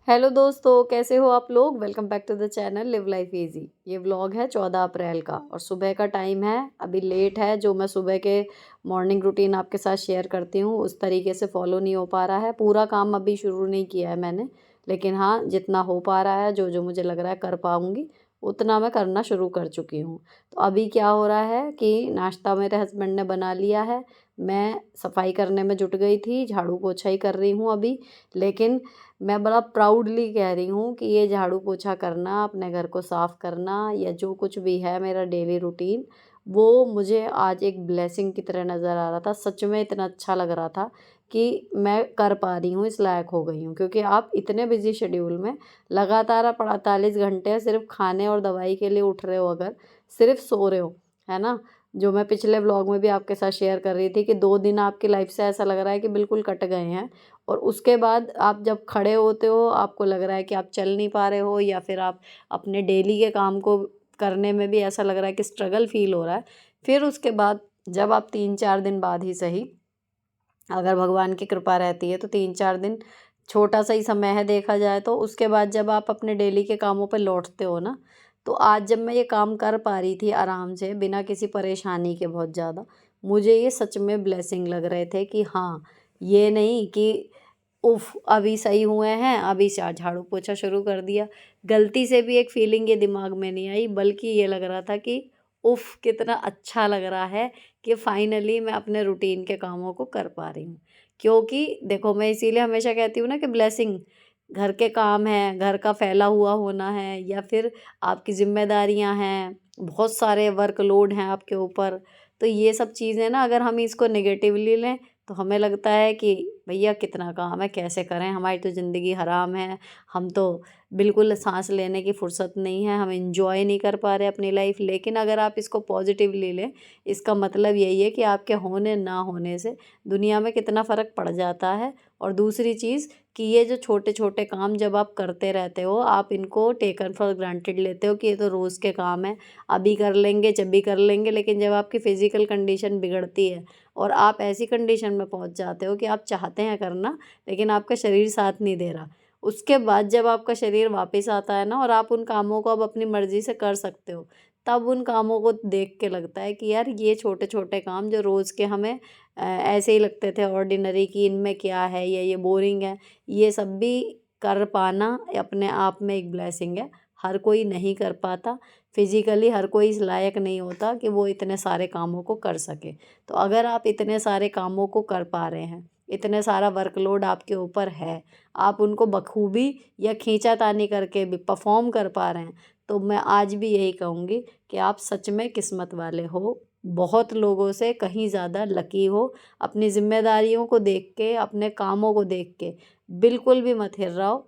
Hello दोस्तों, कैसे हो आप लोग। Welcome back to the channel live life easy. ये व्लॉग है 14 अप्रैल का और सुबह का टाइम है। अभी लेट है। जो मैं सुबह के मॉर्निंग रूटीन आपके साथ शेयर करती हूँ उस तरीके से फॉलो नहीं हो पा रहा है। पूरा काम अभी शुरू नहीं किया है मैंने, लेकिन हाँ जितना हो पा रहा है, जो जो मुझे लग रहा है कर पाऊँगी उतना मैं करना शुरू कर चुकी हूँ। तो अभी क्या हो रहा है कि नाश्ता मेरे हस्बैंड ने बना लिया है। मैं सफाई करने में जुट गई थी, झाड़ू पोछा ही कर रही हूँ अभी। लेकिन मैं बड़ा प्राउडली कह रही हूँ कि ये झाड़ू पोछा करना, अपने घर को साफ़ करना या जो कुछ भी है मेरा डेली रूटीन, वो मुझे आज एक ब्लेसिंग की तरह नज़र आ रहा था। सच में इतना अच्छा लग रहा था कि मैं कर पा रही हूँ, इस लायक हो गई हूँ। क्योंकि आप इतने बिज़ी शेड्यूल में लगातार आप 48 घंटे सिर्फ़ खाने और दवाई के लिए उठ रहे हो, अगर सिर्फ़ सो रहे हो, है ना? जो मैं पिछले व्लॉग में भी आपके साथ शेयर कर रही थी कि 2 दिन आपकी लाइफ़ से ऐसा लग रहा है कि बिल्कुल कट गए हैं। और उसके बाद आप जब खड़े होते हो आपको लग रहा है कि आप चल नहीं पा रहे हो, या फिर आप अपने डेली के काम को करने में भी ऐसा लग रहा है कि स्ट्रगल फ़ील हो रहा है। फिर उसके बाद जब आप 3-4 दिन बाद ही सही, अगर भगवान की कृपा रहती है तो 3-4 दिन छोटा सा ही समय है देखा जाए तो, उसके बाद जब आप अपने डेली के कामों पे लौटते हो ना, तो आज जब मैं ये काम कर पा रही थी आराम से बिना किसी परेशानी के बहुत ज़्यादा, मुझे ये सच में ब्लेसिंग लग रहे थे कि हाँ, ये नहीं कि उफ़! अभी सही हुए हैं, अभी झाड़ू पोछा शुरू कर दिया। गलती से भी एक फ़ीलिंग ये दिमाग में नहीं आई, बल्कि ये लग रहा था कि उफ़! कितना अच्छा लग रहा है कि फाइनली मैं अपने रूटीन के कामों को कर पा रही हूँ। क्योंकि देखो, मैं इसीलिए हमेशा कहती हूँ ना कि ब्लेसिंग घर के काम हैं, घर का फैला हुआ होना है, या फिर आपकी ज़िम्मेदारियाँ हैं, बहुत सारे वर्कलोड हैं आपके ऊपर। तो ये सब चीज़ें ना, अगर हम इसको नेगेटिवली लें तो हमें लगता है कि भैया कितना काम है, कैसे करें, हमारी तो ज़िंदगी हराम है, हम तो बिल्कुल साँस लेने की फुर्सत नहीं है, हम एन्जॉय नहीं कर पा रहे अपनी लाइफ। लेकिन अगर आप इसको पॉजिटिवली लें, इसका मतलब यही है कि आपके होने ना होने से दुनिया में कितना फ़र्क पड़ जाता है। और दूसरी चीज़ कि ये जो छोटे-छोटे काम जब आप करते रहते हो, आप इनको टेकन फॉर ग्रांटेड लेते हो कि ये तो रोज़ के काम हैं, अभी कर लेंगे, जब भी कर लेंगे। लेकिन जब आपकी फ़िज़िकल कंडीशन बिगड़ती है और आप ऐसी कंडीशन में पहुंच जाते हो कि आप चाहते हैं करना, लेकिन आपका शरीर साथ नहीं दे रहा, उसके बाद जब आपका शरीर वापस आता है ना और आप उन कामों को अब अपनी मर्ज़ी से कर सकते हो, तब उन कामों को देख के लगता है कि यार ये छोटे-छोटे काम जो रोज़ के हमें ऐसे ही लगते थे ऑर्डिनरी, कि इनमें क्या है या ये बोरिंग है, ये सब भी कर पाना अपने आप में एक ब्लेसिंग है। हर कोई नहीं कर पाता, फिज़िकली हर कोई इस लायक नहीं होता कि वो इतने सारे कामों को कर सके। तो अगर आप इतने सारे कामों को कर पा रहे हैं, इतने सारा वर्कलोड आपके ऊपर है, आप उनको बखूबी या खींचातानी करके भी परफ़ॉर्म कर पा रहे हैं, तो मैं आज भी यही कहूँगी कि आप सच में किस्मत वाले हो। बहुत लोगों से कहीं ज़्यादा लकी हो। अपनी ज़िम्मेदारियों को देख के, अपने कामों को देख के बिल्कुल भी मत हिर्राओ।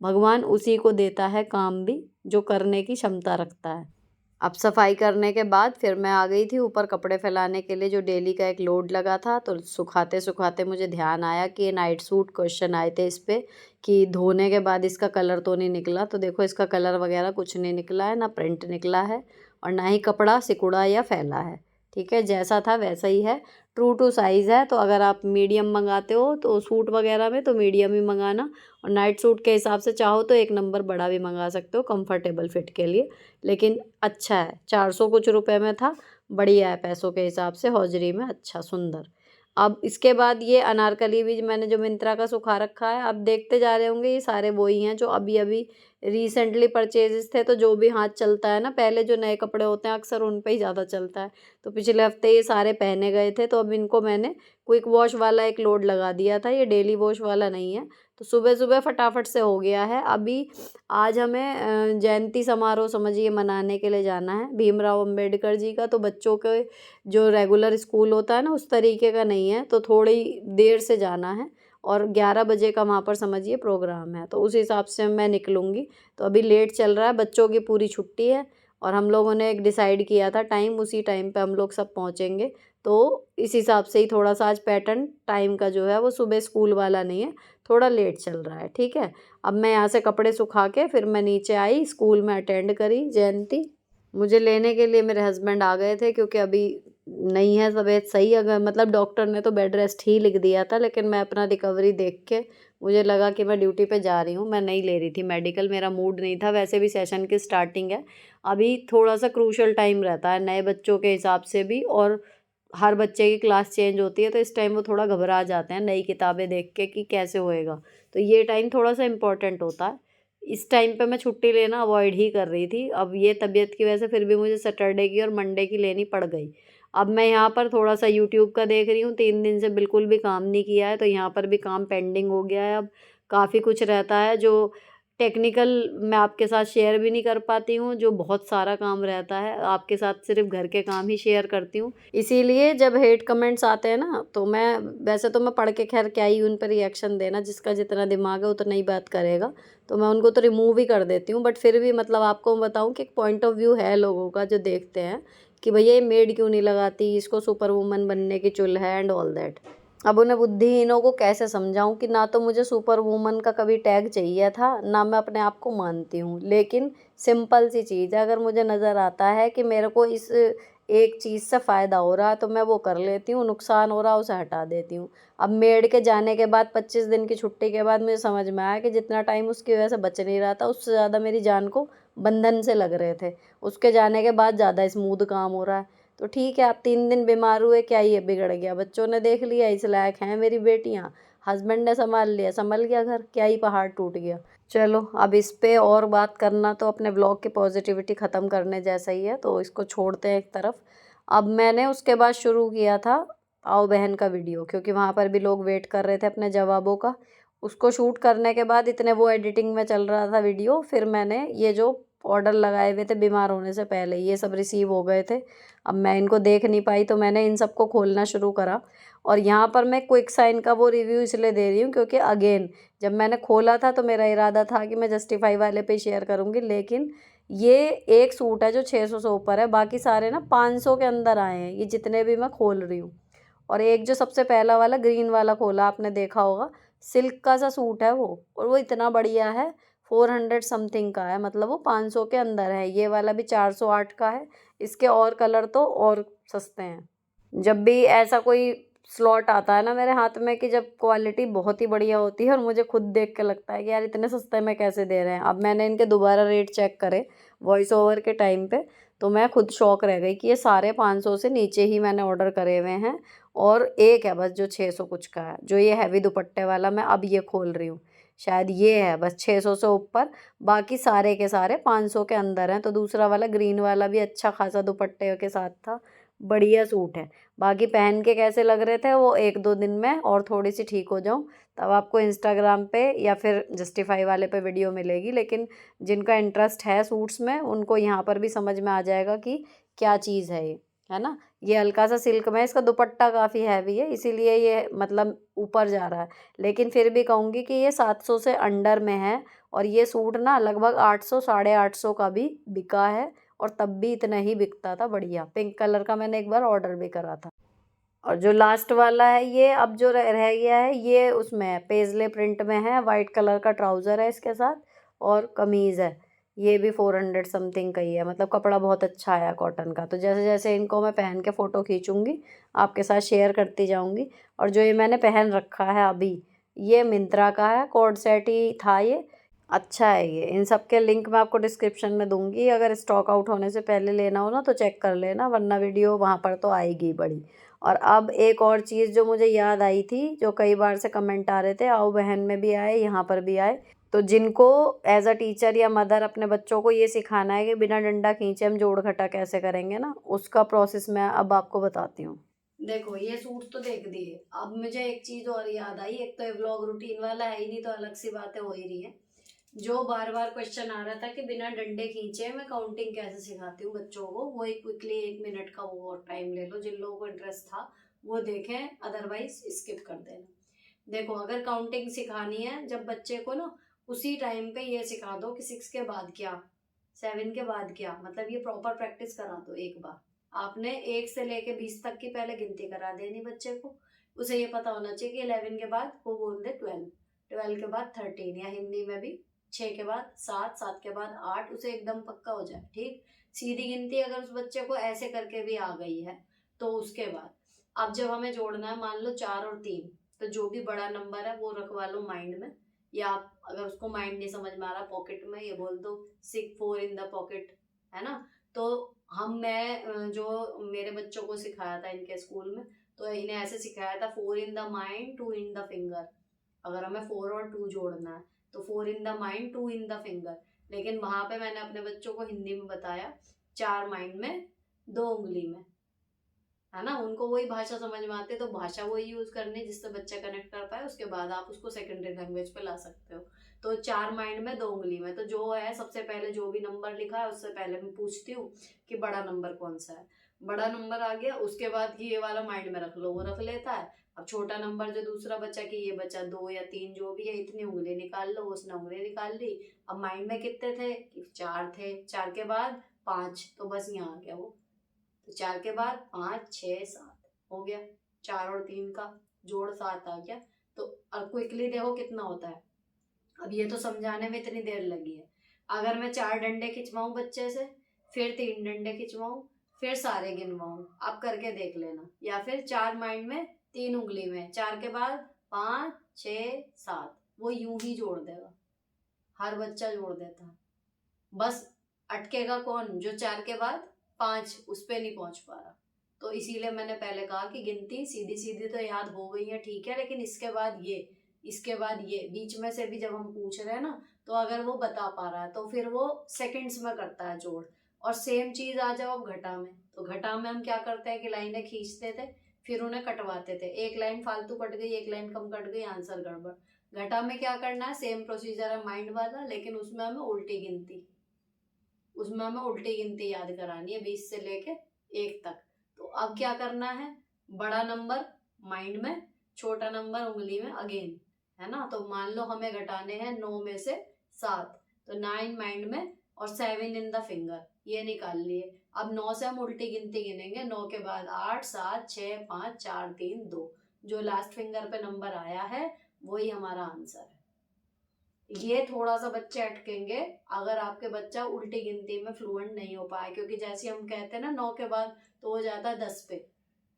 भगवान उसी को देता है काम भी जो करने की क्षमता रखता है। अब सफाई करने के बाद फिर मैं आ गई थी ऊपर कपड़े फैलाने के लिए, जो डेली का एक लोड लगा था। तो सुखाते-सुखाते मुझे ध्यान आया कि ये नाइट सूट क्वेश्चन आए थे इस पे कि धोने के बाद इसका कलर तो नहीं निकला। तो देखो, इसका कलर वगैरह कुछ नहीं निकला है, ना प्रिंट निकला है और ना ही कपड़ा सिकुड़ा या फैला है। ठीक है, जैसा था वैसा ही है, ट्रू टू साइज़ है। तो अगर आप मीडियम मंगाते हो तो सूट वगैरह में तो मीडियम ही मंगाना, और नाइट सूट के हिसाब से चाहो तो 1 नंबर बड़ा भी मंगा सकते हो कंफर्टेबल फिट के लिए। लेकिन अच्छा है, 400 कुछ रुपए में था, बढ़िया है पैसों के हिसाब से, हौजरी में अच्छा सुंदर। अब इसके बाद ये अनारकली भी मैंने जो मिंत्रा का सुखा रखा है, अब देखते जा रहे होंगे ये सारे वो ही हैं जो अभी-अभी रिसेंटली परचेज़ेज़ थे। तो जो भी हाथ चलता है ना, पहले जो नए कपड़े होते हैं अक्सर उन पे ही ज़्यादा चलता है। तो पिछले हफ्ते ये सारे पहने गए थे, तो अब इनको मैंने क्विक वॉश वाला एक लोड लगा दिया था, ये डेली वॉश वाला नहीं है। तो सुबह-सुबह फटाफट से हो गया है। अभी आज हमें जयंती समारोह समझिए मनाने के लिए जाना है भीमराव अंबेडकर जी का। तो बच्चों के जो रेगुलर स्कूल होता है ना, उस तरीके का नहीं है, तो थोड़ी देर से जाना है और 11 बजे का वहाँ पर समझिए प्रोग्राम है। तो उस हिसाब से मैं निकलूँगी। तो अभी लेट चल रहा है, बच्चों की पूरी छुट्टी है और हम लोगों ने एक डिसाइड किया था टाइम, उसी टाइम पे हम लोग सब पहुँचेंगे। तो इस हिसाब से ही थोड़ा-सा आज पैटर्न टाइम का जो है वो सुबह स्कूल वाला नहीं है, थोड़ा लेट चल रहा है, ठीक है? अब मैं यहाँ से कपड़े सुखा के फिर मैं नीचे आई, स्कूल में अटेंड करी जयंती। मुझे लेने के लिए मेरे हस्बैंड आ गए थे क्योंकि अभी नहीं है तबीयत सही। अगर मतलब डॉक्टर ने तो बेड रेस्ट ही लिख दिया था, लेकिन मैं अपना रिकवरी देख के मुझे लगा कि मैं ड्यूटी पे जा रही हूँ, मैं नहीं ले रही थी मेडिकल, मेरा मूड नहीं था। वैसे भी सेशन की स्टार्टिंग है, अभी थोड़ा-सा क्रूशियल टाइम रहता है नए बच्चों के हिसाब से भी, और हर बच्चे की क्लास चेंज होती है, तो इस टाइम वो थोड़ा घबरा जाते हैं नई किताबें देख के कि कैसे होएगा। तो ये टाइम थोड़ा-सा इम्पोर्टेंट होता है। इस टाइम पे मैं छुट्टी लेना अवॉइड ही कर रही थी। अब ये तबीयत की वजह से फिर भी मुझे सैटरडे की और मंडे की लेनी पड़ गई। अब मैं यहाँ पर थोड़ा-सा यूट्यूब का देख रही हूँ, 3 दिन से बिल्कुल भी काम नहीं किया है, तो यहाँ पर भी काम पेंडिंग हो गया है अब। काफ़ी कुछ रहता है जो टेक्निकल मैं आपके साथ शेयर भी नहीं कर पाती हूँ, जो बहुत सारा काम रहता है, आपके साथ सिर्फ़ घर के काम ही शेयर करती हूँ। इसीलिए जब हेट कमेंट्स आते हैं ना, तो मैं वैसे तो मैं पढ़ के ख़ैर क्या ही उन पे रिएक्शन देना, जिसका जितना दिमाग है उतना ही बात करेगा, तो मैं उनको तो रिमूव ही कर देती हूँ। बट फिर भी मतलब आपको मैं बताऊँ कि एक पॉइंट ऑफ व्यू है लोगों का जो देखते हैं कि भैया ये मेड क्यों नहीं लगाती, इसको सुपर वुमन बनने की चुल है एंड ऑल दैट। अब उन्हें बुद्धिहीनों को कैसे समझाऊं कि ना तो मुझे सुपर वुमन का कभी टैग चाहिए था, ना मैं अपने आप को मानती हूँ, लेकिन सिंपल सी चीज़ है, अगर मुझे नज़र आता है कि मेरे को इस एक चीज़ से फ़ायदा हो रहा है तो मैं वो कर लेती हूँ, नुकसान हो रहा है उसे हटा देती हूँ। अब मेड के जाने के बाद 25 दिन की छुट्टी के बाद मुझे समझ में आया कि जितना टाइम उसकी वजह से बच नहीं रहा था, उससे ज़्यादा मेरी जान को बंधन से लग रहे थे। उसके जाने के बाद ज़्यादा स्मूथ काम हो रहा है। तो ठीक है, आप 3 दिन बीमार हुए, क्या ये बिगड़ गया? बच्चों ने देख लिया इस लायक हैं मेरी बेटियाँ, हस्बैंड ने सँभाल लिया, सँभल गया घर, क्या ही पहाड़ टूट गया। चलो अब इस पे और बात करना तो अपने ब्लॉग की पॉजिटिविटी ख़त्म करने जैसा ही है, तो इसको छोड़ते हैं एक तरफ। अब मैंने उसके बाद शुरू किया था आओ बहन का वीडियो, क्योंकि वहाँ पर भी लोग वेट कर रहे थे अपने जवाबों का। उसको शूट करने के बाद इतने वो एडिटिंग में चल रहा था वीडियो, फिर मैंने ये जो ऑर्डर लगाए हुए थे बीमार होने से पहले, ये सब रिसीव हो गए थे। अब मैं इनको देख नहीं पाई, तो मैंने इन सबको खोलना शुरू करा। और यहाँ पर मैं क्विक साइन का वो रिव्यू इसलिए दे रही हूँ क्योंकि अगेन जब मैंने खोला था तो मेरा इरादा था कि मैं जस्टिफाई वाले पे शेयर करूँगी, लेकिन ये एक सूट है जो 600 से ऊपर है, बाकी सारे ना 500 के अंदर आए हैं, ये जितने भी मैं खोल रही हूँ। और एक जो सबसे पहला वाला ग्रीन वाला खोला आपने देखा होगा, सिल्क का सा सूट है वो, और वो इतना बढ़िया है, 400 समथिंग का है, मतलब वो 500 के अंदर है। ये वाला भी 408 का है, इसके और कलर तो और सस्ते हैं। जब भी ऐसा कोई स्लॉट आता है ना मेरे हाथ में कि जब क्वालिटी बहुत ही बढ़िया होती है और मुझे खुद देख के लगता है कि यार इतने सस्ते में कैसे दे रहे हैं। अब मैंने इनके दोबारा रेट चेक करे वॉइस ओवर के टाइम पे, तो मैं खुद शॉक रह गई कि ये सारे 500 से नीचे ही मैंने ऑर्डर करे हुए हैं, और एक है बस जो 600 कुछ का है, जो ये हैवी दुपट्टे वाला मैं अब ये खोल रही हूँ, शायद ये है बस 600 से ऊपर, बाकी सारे के सारे 500 के अंदर हैं। तो दूसरा वाला ग्रीन वाला भी अच्छा खासा दुपट्टे के साथ था, बढ़िया सूट है। बाकी पहन के कैसे लग रहे थे वो 1-2 दिन में और थोड़ी सी ठीक हो जाऊँ तब आपको इंस्टाग्राम पे या फिर जस्टिफाई वाले पे वीडियो मिलेगी, लेकिन जिनका इंटरेस्ट है सूट्स में उनको यहाँ पर भी समझ में आ जाएगा कि क्या चीज़ है ये, है ना। ये हल्का सा सिल्क में, इसका दुपट्टा काफ़ी हैवी है इसीलिए ये मतलब ऊपर जा रहा है, लेकिन फिर भी कहूँगी कि ये 700 से अंडर में है। और ये सूट ना लगभग 800 साढ़े 800 का भी बिका है, और तब भी इतना ही बिकता था बढ़िया। पिंक कलर का मैंने एक बार ऑर्डर भी करा था। और जो लास्ट वाला है ये अब जो रह गया है ये उसमें है, पेजले प्रिंट में है, वाइट कलर का ट्राउज़र है इसके साथ और कमीज़ है। ये भी 400 समथिंग का ही है, मतलब कपड़ा बहुत अच्छा आया कॉटन का। तो जैसे जैसे इनको मैं पहन के फ़ोटो खींचूँगी आपके साथ शेयर करती जाऊँगी। और जो ये मैंने पहन रखा है अभी, ये मिंत्रा का है, कॉर्ड सेट ही था ये, अच्छा है ये। इन सब के लिंक मैं आपको डिस्क्रिप्शन में दूंगी, अगर स्टॉक आउट होने से पहले लेना हो ना तो चेक कर लेना, वरना वीडियो वहाँ पर तो आएगी बड़ी। और अब एक और चीज़ जो मुझे याद आई थी, जो कई बार से कमेंट आ रहे थे, आओ बहन में भी आए, यहाँ पर भी आए, तो जिनको एज अ टीचर या मदर अपने बच्चों को ये सिखाना है कि बिना डंडा खींचे हम जोड़ घटा कैसे करेंगे ना, उसका प्रोसेस मैं अब आपको बताती हूँ। देखो ये सूट तो देख दिए, अब मुझे एक चीज़ और याद आई। एक तो ये व्लॉग रूटीन वाला है ही नहीं, तो अलग सी बातें हो ही रही है। जो बार बार क्वेश्चन आ रहा था कि बिना डंडे खींचे मैं काउंटिंग कैसे सिखाती हूँ बच्चों को, वो एक क्विकली 1 मिनट का वो टाइम ले लो, जिन लोगों को इंटरेस्ट था वो देखें, अदरवाइज स्किप कर देना। देखो अगर काउंटिंग सिखानी है जब बच्चे को ना, उसी टाइम पे ये सिखा दो कि 6 के बाद क्या, 7 के बाद क्या, मतलब ये प्रॉपर प्रैक्टिस करा दो। एक बार आपने 1 से लेके 20 तक की पहले गिनती करा देनी बच्चे को, उसे ये पता होना चाहिए कि 11 के बाद वो बोल दे 12, 12 के बाद 13, या हिंदी में भी 6 के बाद 7, 7 के बाद 8, उसे एकदम पक्का हो जाए। ठीक, सीधी गिनती अगर उस बच्चे को ऐसे करके भी आ गई है तो उसके बाद अब जब हमें जोड़ना है, मान लो 4 और 3, तो जो भी बड़ा नंबर है वो रखवा लो माइंड में, या आप अगर उसको माइंड नहीं समझ में आ रहा पॉकेट में, ये बोल दो 4 इन द पॉकेट, है ना। तो मैं जो मेरे बच्चों को सिखाया था इनके स्कूल में, तो इन्हें ऐसे सिखाया था 4 in the mind 2 in the finger. अगर हमें 4 और 2 जोड़ना है तो 4 in the mind 2 in the finger. लेकिन वहां पे मैंने अपने बच्चों को हिंदी में बताया 4 माइंड में 2 उंगली में, है ना। उनको वही भाषा समझ में आती है तो भाषा वही यूज करनी जिससे बच्चा कनेक्ट कर पाए, उसके बाद आप उसको सेकेंडरी लैंग्वेज पे ला सकते हो। तो 4 माइंड में 2 उंगली में, तो जो है सबसे पहले जो भी नंबर लिखा है उससे पहले मैं पूछती हूँ कि बड़ा नंबर कौन सा है। बड़ा नंबर आ गया, उसके बाद ये वाला माइंड में रख लो, वो रख लेता है। अब छोटा नंबर जो दूसरा बचा कि ये बचा 2 या 3 जो भी है, इतनी उंगली निकाल लो, उसने उंगली निकाल ली। अब माइंड में कितने थे कि 4 थे, 4 के बाद 5, तो बस यहाँ आ गया वो। तो 4 के बाद 5 6 7 हो गया, 4 और 3 का जोड़ 7 आ गया। तो अब क्विकली देखो कितना होता है। अब ये तो समझाने में इतनी देर लगी है, अगर मैं 4 डंडे खिंचवाऊं बच्चे से, फिर 3 डंडे खिंचवाऊं, फिर सारे गिनवाऊं, आप करके देख लेना। या फिर 4 माइंड में 3 उंगली में, 4 के बाद 5 6 7, वो यूं ही जोड़ देगा, हर बच्चा जोड़ देता है। बस अटकेगा कौन, जो 4 के बाद 5 उस पे नहीं पहुंच पा रहा। तो इसीलिए मैंने पहले कहा कि गिनती सीधी सीधी तो याद हो गई है, ठीक है, लेकिन इसके बाद ये, इसके बाद ये, बीच में से भी जब हम पूछ रहे हैं ना, तो अगर वो बता पा रहा है तो फिर वो सेकंड्स में करता है जोड़। और सेम चीज आ जाओ अब घटा में, तो घटा में हम क्या करते हैं कि लाइनें खींचते थे, फिर उन्हें कटवाते थे, एक लाइन फालतू कट गई, एक लाइन कम कट गई, आंसर गड़बड़। घटा में क्या करना है, सेम प्रोसीजर है माइंड वाला, लेकिन उसमें हमें उल्टी गिनती, उसमें हमें उल्टी गिनती याद करानी है 20 से लेके 1 तक। तो अब क्या करना है, बड़ा नंबर माइंड में, छोटा नंबर उंगली में अगेन, है ना। तो मान लो हमें घटाने हैं 9 में से 7, तो 9 माइंड में और 7 इन द फिंगर, ये निकाल लिए। अब 9 से हम उल्टी गिनती गिनेंगे, 9 के बाद 8 7 6 5 4 3 2, जो लास्ट फिंगर पे नंबर आया है वही हमारा आंसर है। ये थोड़ा सा बच्चे अटकेंगे अगर आपके बच्चा उल्टी गिनती में फ्लुएंट नहीं हो पाए, क्योंकि जैसे हम कहते हैं ना 9 के बाद तो हो जाता है 10 पे,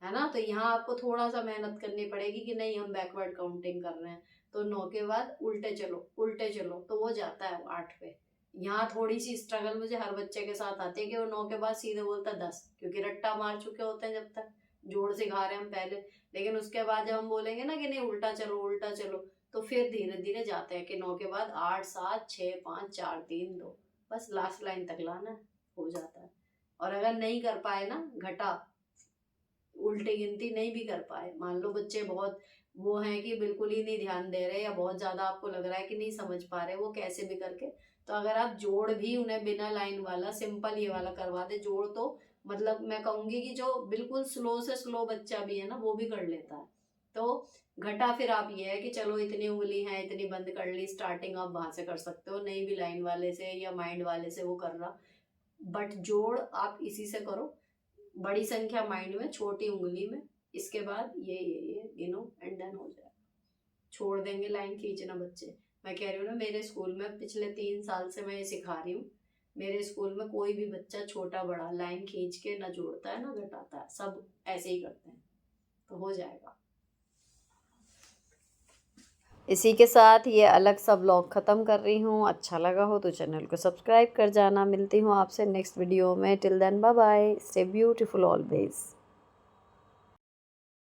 है ना। तो यहाँ आपको थोड़ा सा मेहनत करनी पड़ेगी कि नहीं हम बैकवर्ड काउंटिंग कर रहे हैं, तो 9 के बाद उल्टे चलो उल्टे चलो, तो वो जाता है 8 पे। यहाँ थोड़ी सी स्ट्रगल मुझे हर बच्चे के साथ आती है कि वो 9 के बाद सीधे बोलता है 10, क्योंकि रट्टा मार चुके होते हैं जब तक जोड़ सिखा रहे हैं हम पहले। लेकिन उसके बाद जब हम बोलेंगे ना कि नहीं उल्टा चलो उल्टा चलो, तो फिर धीरे धीरे जाते हैं कि 9 के बाद 8 7 6 5 4 3 2, बस लास्ट लाइन तक लाना है, हो जाता है। और अगर नहीं कर पाए ना घटा, उल्टी गिनती नहीं भी कर पाए, मान लो बच्चे बहुत वो हैं कि बिल्कुल ही नहीं ध्यान दे रहे, या बहुत ज्यादा आपको लग रहा है कि नहीं समझ पा रहे वो कैसे भी करके, तो अगर आप जोड़ भी उन्हें बिना लाइन वाला सिंपल ये वाला करवा दे जोड़, तो मतलब मैं कहूंगी कि जो बिल्कुल स्लो से स्लो बच्चा भी है ना वो भी कर लेता है। तो घटा फिर आप ये है कि चलो इतनी उंगली है इतनी बंद कर ली, स्टार्टिंग आप वहां से कर सकते हो, नहीं भी लाइन वाले से या माइंड वाले से वो कर रहा, बट जोड़ आप इसी से करो, बड़ी संख्या माइंड में छोटी उंगली में, इसके बाद ये गिनो एंड देन हो जाए। छोड़ देंगे लाइन खींचना बच्चे। मैं कह रही हूँ ना मेरे स्कूल में पिछले 3 साल से मैं ये सिखा रही हूँ, मेरे स्कूल में कोई भी बच्चा छोटा बड़ा लाइन खींच के ना जोड़ता है ना घटाता है, सब ऐसे ही करते हैं, तो हो जाएगा। इसी के साथ ये अलग सा ब्लॉग ख़त्म कर रही हूँ। अच्छा लगा हो तो चैनल को सब्सक्राइब कर जाना। मिलती हूँ आपसे नेक्स्ट वीडियो में। Till then bye bye, stay beautiful always.